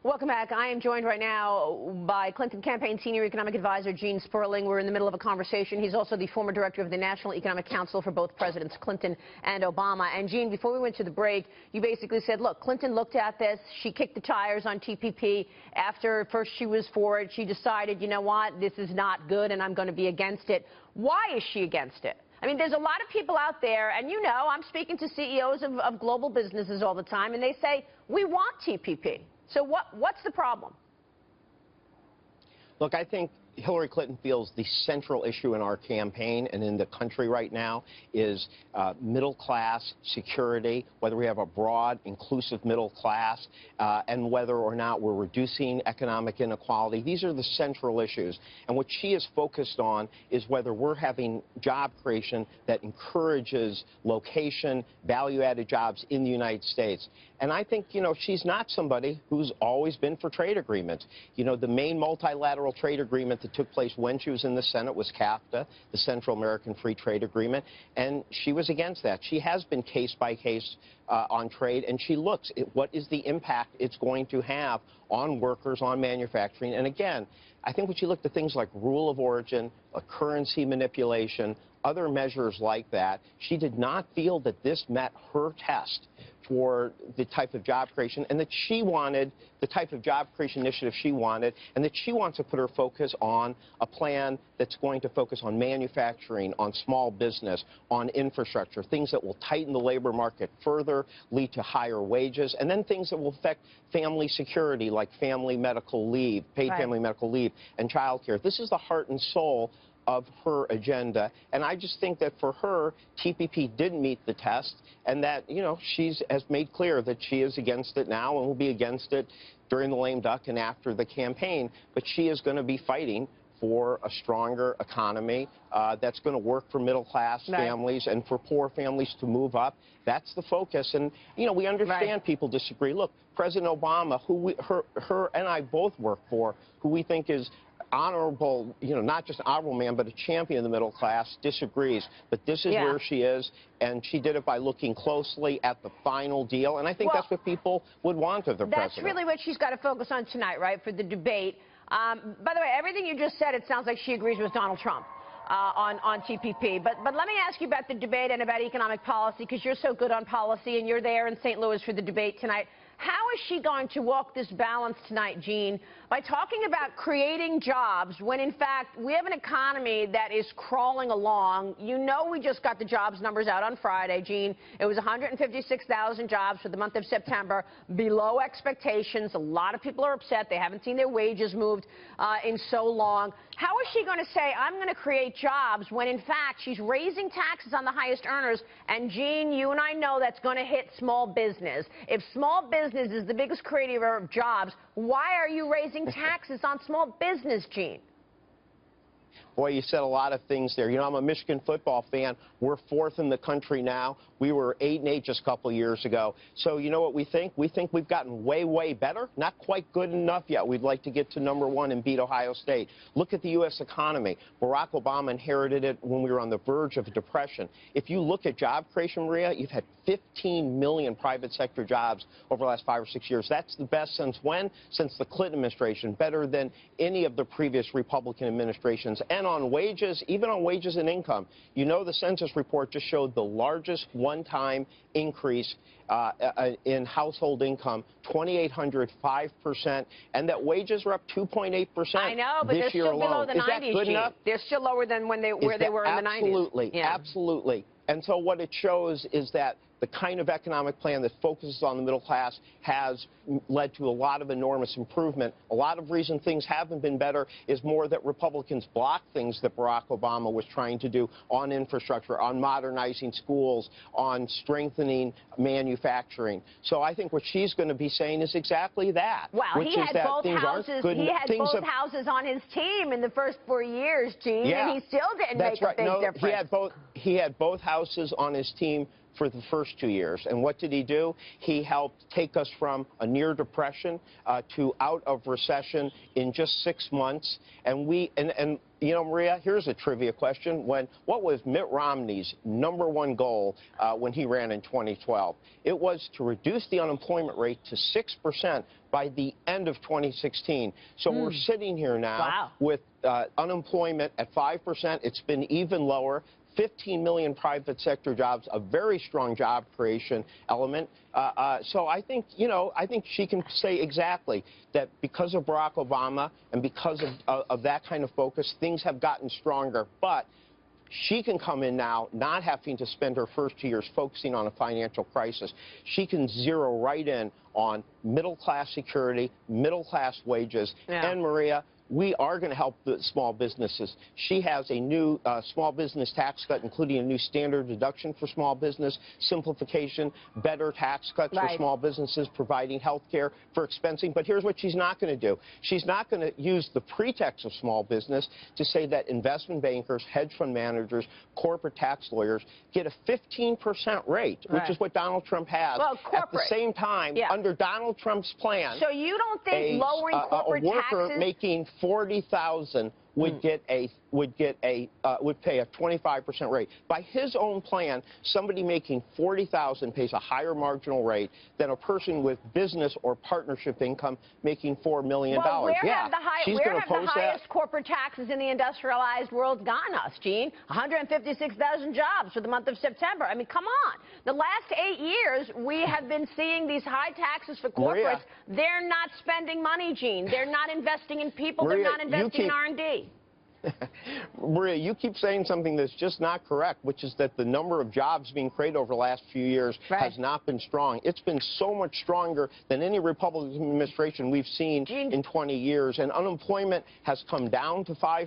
Welcome back. I am joined right now by Clinton Campaign Senior Economic Advisor Gene Sperling. We're in the middle of a conversation. He's also the former director of the National Economic Council for both Presidents Clinton and Obama. And Gene, before we went to the break, you basically said, look, Clinton looked at this. She kicked the tires on TPP. After first she was for it, she decided, you know what, this is not good and I'm going to be against it. Why is she against it? I mean, there's a lot of people out there, and you know, I'm speaking to CEOs of global businesses all the time, and they say, we want TPP. So what's the problem? Look, I think Hillary Clinton feels the central issue in our campaign and in the country right now is middle-class security, whether we have a broad, inclusive middle class, and whether or not we're reducing economic inequality. These are the central issues. And what she is focused on is whether we're having job creation that encourages location, value-added jobs in the United States. And I think, you know, she's not somebody who's always been for trade agreements. You know, the main multilateral trade agreement that took place when she was in the Senate was CAFTA, the Central American Free Trade Agreement, and she was against that. She has been case by case on trade, and she looks at what is the impact it's going to have on workers, on manufacturing. And again, I think when she looked at things like rule of origin, currency manipulation, other measures like that, she did not feel that this met her test for the type of job creation, and that she wanted the type of job creation initiative she wanted, and that she wants to put her focus on a plan that's going to focus on manufacturing, on small business, on infrastructure, things that will tighten the labor market further, lead to higher wages, and then things that will affect family security, like family medical leave, paid family medical leave, and child care. This is the heart and soul of her agenda, and I just think that for her, TPP didn't meet the test, and that, you know, she has made clear that she is against it now and will be against it during the lame duck and after the campaign, but she is going to be fighting for a stronger economy that's going to work for middle-class families and for poor families to move up. That's the focus. And, you know, we understand people disagree. Look, President Obama, who her and I both work for, who we think is honorable, you know, not just an honorable man, but a champion of the middle class, disagrees. But this is where she is, and she did it by looking closely at the final deal. And I think that's what people would want of the president. That's really what she's got to focus on tonight, right, for the debate. By the way, everything you just said, it sounds like she agrees with Donald Trump on TPP. But let me ask you about the debate and about economic policy, because you're so good on policy, and you're there in St. Louis for the debate tonight. How is she going to walk this balance tonight, Gene, by talking about creating jobs when, in fact, we have an economy that is crawling along? You know, we just got the jobs numbers out on Friday, Gene. It was 156,000 jobs for the month of September, below expectations. A lot of people are upset. They haven't seen their wages moved in so long. How is she going to say, I'm going to create jobs, when, in fact, she's raising taxes on the highest earners? And, Gene, you and I know that's going to hit small business. If small business is the biggest creator of jobs, why are you raising taxes on small business, Gene? Boy, you said a lot of things there. You know, I'm a Michigan football fan. We're fourth in the country now. We were 8-8 just a couple of years ago. So you know what we think? We think we've gotten way, way better. Not quite good enough yet. We'd like to get to #1 and beat Ohio State. Look at the U.S. economy. Barack Obama inherited it when we were on the verge of a depression. If you look at job creation, Maria, you've had 15 million private sector jobs over the last 5 or 6 years. That's the best since when? Since the Clinton administration, better than any of the previous Republican administrations. And on wages, even on wages and income, you know, the census report just showed the largest one-time increase in household income, 2,800, 5%, and that wages are up 2.8%. I know, but they're still below the 90s. Is that good enough? They're still lower than when they were in the 90s. Absolutely, absolutely. And so what it shows is that the kind of economic plan that focuses on the middle class has led to a lot of enormous improvement. A lot of reason things haven't been better is more that Republicans blocked things that Barack Obama was trying to do on infrastructure, on modernizing schools, on strengthening manufacturing. So I think what she's going to be saying is exactly that. Well, he had both houses. He had both houses on his team in the first 4 years, Gene, and he still didn't make a big difference. He had both houses on his team for the first 2 years. And what did he do? He helped take us from a near depression to out of recession in just 6 months. And you know, Maria, here's a trivia question. What was Mitt Romney's #1 goal when he ran in 2012? It was to reduce the unemployment rate to 6% by the end of 2016. So we're sitting here now with unemployment at 5%. It's been even lower. 15 million private sector jobs, a very strong job creation element. So I think, you know, I think she can say exactly that because of Barack Obama and because of that kind of focus, things have gotten stronger. But she can come in now not having to spend her first 2 years focusing on a financial crisis. She can zero right in on middle-class security, middle-class wages. And, Maria, we are going to help the small businesses. She has a new small business tax cut, including a new standard deduction for small business, simplification, better tax cuts for small businesses, providing health care for expensing. But here's what she's not going to do. She's not going to use the pretext of small business to say that investment bankers, hedge fund managers, corporate tax lawyers get a 15% rate, which is what Donald Trump has. Well, at the same time, under Donald Trump's plan, so you don't think lowering corporate a worker taxes making $40,000 would pay a 25% rate. By his own plan, somebody making $40,000 pays a higher marginal rate than a person with business or partnership income making $4 million. Well, where have the oppose highest corporate taxes in the industrialized world gone us, Gene? 156,000 jobs for the month of September. I mean, come on. The last 8 years, we have been seeing these high taxes for corporates. Maria, they're not spending money, Gene. They're not investing in people. Maria, they're not investing in R&D. Maria, you keep saying something that's just not correct, which is that the number of jobs being created over the last few years has not been strong. It's been so much stronger than any Republican administration we've seen in 20 years, and unemployment has come down to 5%.